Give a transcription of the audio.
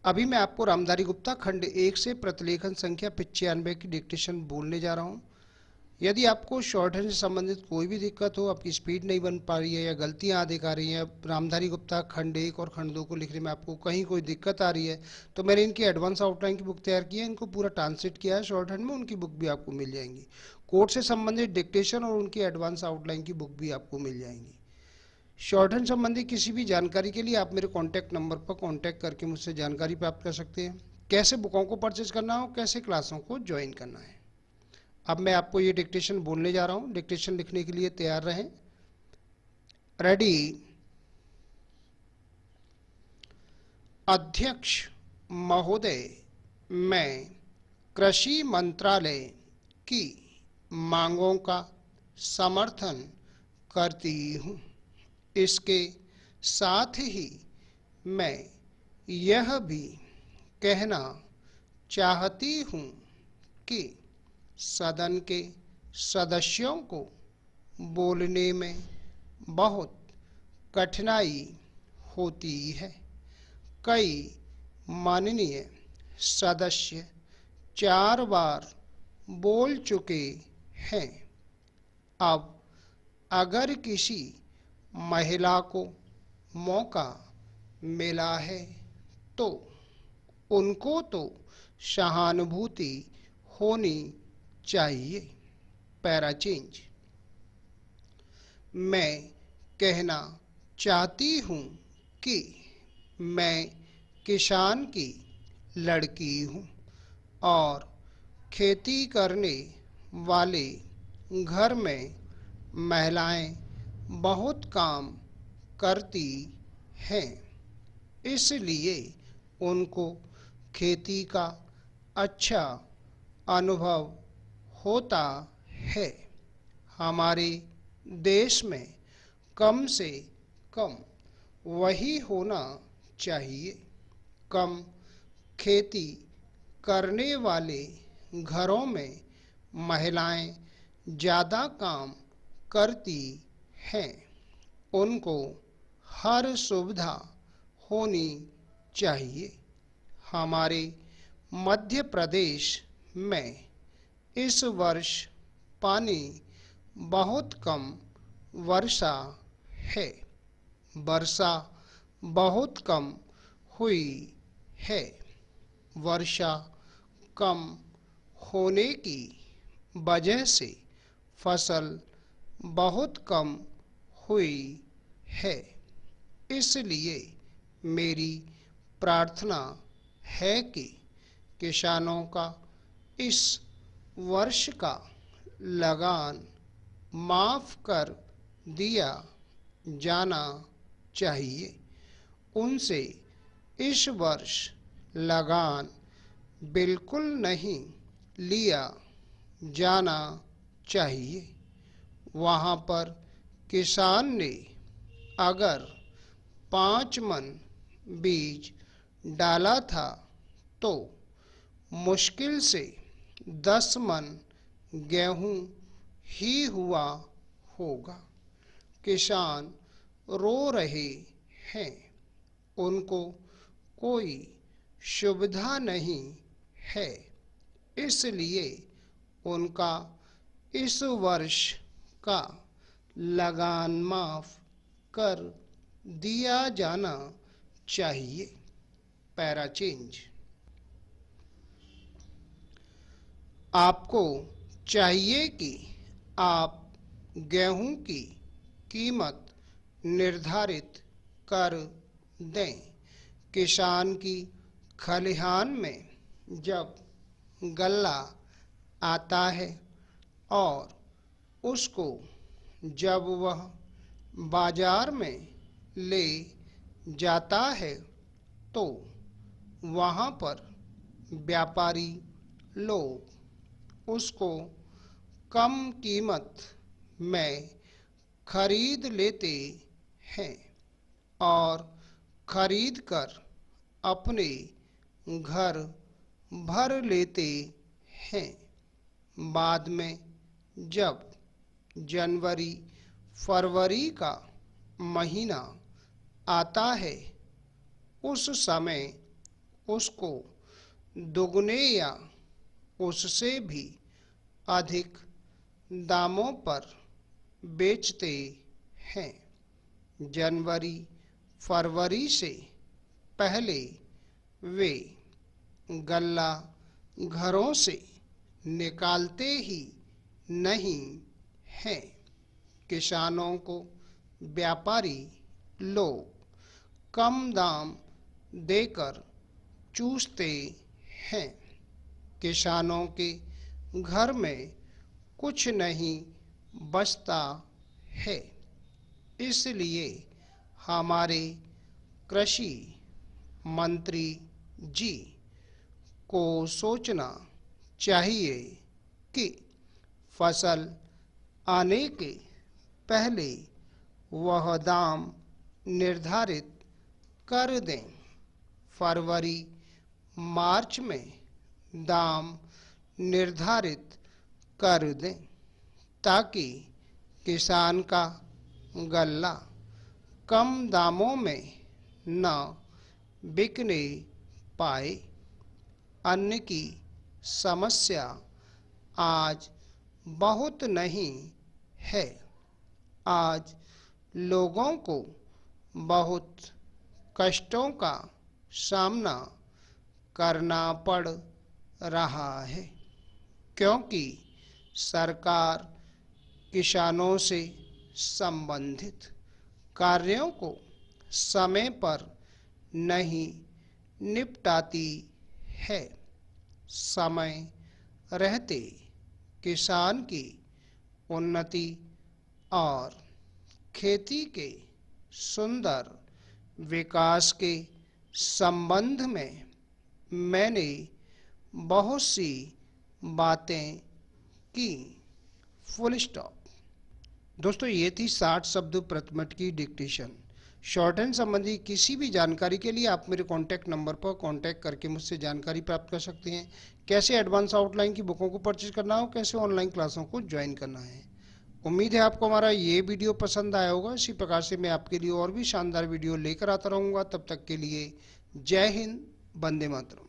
अभी मैं आपको रामधारी गुप्ता खंड 1 से प्रतिलेखन संख्या 95 की डिक्टेशन बोलने जा रहा हूँ। यदि आपको शॉर्ट हैंड से संबंधित कोई भी दिक्कत हो, आपकी स्पीड नहीं बन पा रही है या गलतियाँ दिखा रही हैं, रामधारी गुप्ता खंड 1 और खंड 2 को लिखने में आपको कहीं कोई दिक्कत आ रही है, तो मैंने इनकी एडवांस आउटलाइन की बुक तैयार की है। इनको पूरा ट्रांसलेट किया है शॉर्ट हैंड में, उनकी बुक भी आपको मिल जाएंगी। कोर्ट से संबंधित डिक्टेशन और उनकी एडवांस आउटलाइन की बुक भी आपको मिल जाएंगी। शॉर्ट हैंड संबंधी किसी भी जानकारी के लिए आप मेरे कॉन्टैक्ट नंबर पर कॉन्टैक्ट करके मुझसे जानकारी प्राप्त कर सकते हैं। कैसे बुकों को परचेज करना हो, कैसे क्लासों को ज्वाइन करना है। अब मैं आपको ये डिक्टेशन बोलने जा रहा हूँ। डिक्टेशन लिखने के लिए तैयार रहें। रेडी। अध्यक्ष महोदय, मैं कृषि मंत्रालय की मांगों का समर्थन करती हूँ। इसके साथ ही मैं यह भी कहना चाहती हूँ कि सदन के सदस्यों को बोलने में बहुत कठिनाई होती है। कई माननीय सदस्य 4 बार बोल चुके हैं। अब अगर किसी महिला को मौका मिला है तो उनको तो सहानुभूति होनी चाहिए। Para change. मैं कहना चाहती हूँ कि मैं किसान की लड़की हूँ और खेती करने वाले घर में महिलाएं बहुत काम करती हैं, इसलिए उनको खेती का अच्छा अनुभव होता है। हमारे देश में कम से कम वही होना चाहिए। कम खेती करने वाले घरों में महिलाएं ज़्यादा काम करती हैं। उनको हर सुविधा होनी चाहिए। हमारे मध्य प्रदेश में इस वर्ष पानी बहुत कम वर्षा है। वर्षा बहुत कम हुई है। वर्षा कम होने की वजह से फसल बहुत कम हुई है। इसलिए मेरी प्रार्थना है कि किसानों का इस वर्ष का लगान माफ़ कर दिया जाना चाहिए। उनसे इस वर्ष लगान बिल्कुल नहीं लिया जाना चाहिए। वहाँ पर किसान ने अगर 5 मन बीज डाला था तो मुश्किल से 10 मन गेहूँ ही हुआ होगा। किसान रो रहे हैं, उनको कोई सुविधा नहीं है, इसलिए उनका इस वर्ष का लगान माफ़ कर दिया जाना चाहिए। Para change. आपको चाहिए कि आप गेहूं की कीमत निर्धारित कर दें। किसान की खलिहान में जब गल्ला आता है और उसको जब वह बाजार में ले जाता है तो वहाँ पर व्यापारी लोग उसको कम कीमत में खरीद लेते हैं और खरीद कर अपने घर भर लेते हैं। बाद में जब जनवरी फरवरी का महीना आता है उस समय उसको दुगने या उससे भी अधिक दामों पर बेचते हैं। जनवरी फरवरी से पहले वे गल्ला घरों से निकालते ही नहीं हैं। किसानों को व्यापारी लोग कम दाम देकर चूसते हैं। किसानों के घर में कुछ नहीं बचता है। इसलिए हमारे कृषि मंत्री जी को सोचना चाहिए कि फसल आने के पहले वह दाम निर्धारित कर दें। फरवरी मार्च में दाम निर्धारित कर दें ताकि किसान का गल्ला कम दामों में न बिकने पाए। अन्न की समस्या आज बहुत नहीं है। आज लोगों को बहुत कष्टों का सामना करना पड़ रहा है क्योंकि सरकार किसानों से संबंधित कार्यों को समय पर नहीं निपटाती है। समय रहते किसान की उन्नति और खेती के सुंदर विकास के संबंध में मैंने बहुत सी बातें की। Full stop. दोस्तों, ये थी 60 शब्द प्रति मिनट की डिक्टेशन। शॉर्ट हैंड संबंधी किसी भी जानकारी के लिए आप मेरे कॉन्टैक्ट नंबर पर कॉन्टैक्ट करके मुझसे जानकारी प्राप्त कर सकते हैं। कैसे एडवांस आउटलाइन की बुकों को परचेज करना हो, कैसे ऑनलाइन क्लासों को ज्वाइन करना है। उम्मीद है आपको हमारा ये वीडियो पसंद आया होगा। इसी प्रकार से मैं आपके लिए और भी शानदार वीडियो लेकर आता रहूँगा। तब तक के लिए जय हिंद, वंदे मातरम।